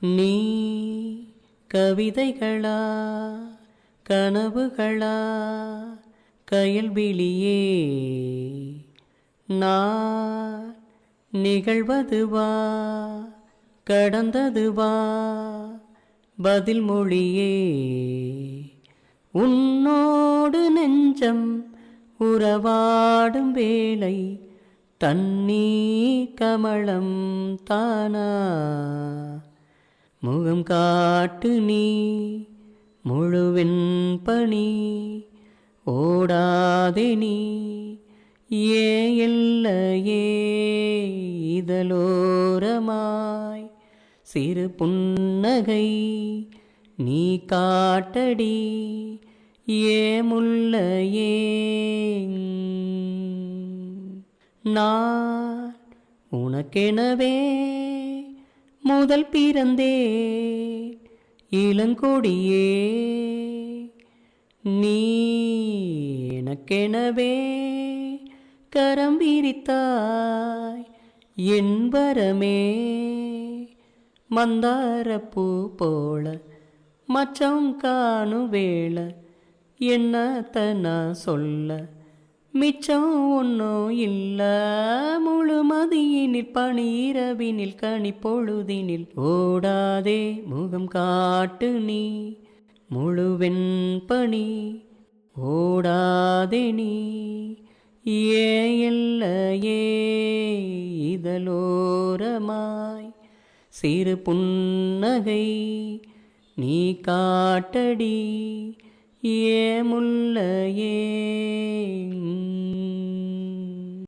நீ கவிதைகளா கனவுகளா கயல்விழியே நான் நிகழ்வதுவா கடந்ததுவா பதில் மொழியே உன்னோடு நெஞ்சம் உறவாடும் வேளை தண்ணீர் கமலம் தானா முகம் காட்டு நீ முழுவெண் பனி ஓடாதே நீ ஏ எல்லையே இதழோரமாய் சிறு புன்னகை நீ காட்டடி ஏ முல்லையே நான் உனக்கெனவே முதல் பிறந்தே இளங்கொடியே நீ எனக்கெனவே கரம் விரித்தாய் என் வரமே மந்தாரப்பூ போல மச்சம் காணும் வேள என்னத்தனா சொல்ல மிச்சம் ஒன்றும் இல்ல முழுமதியினில் பனிரவினில் கனி பொழுதினில் ஓடாதே முகம் காட்டு நீ முழுவெண் பனி ஓடாதே நீ ஏ எல்லையே இதழோரமாய் சிறு புன்னகை நீ காட்டடி ஏ முல்லையே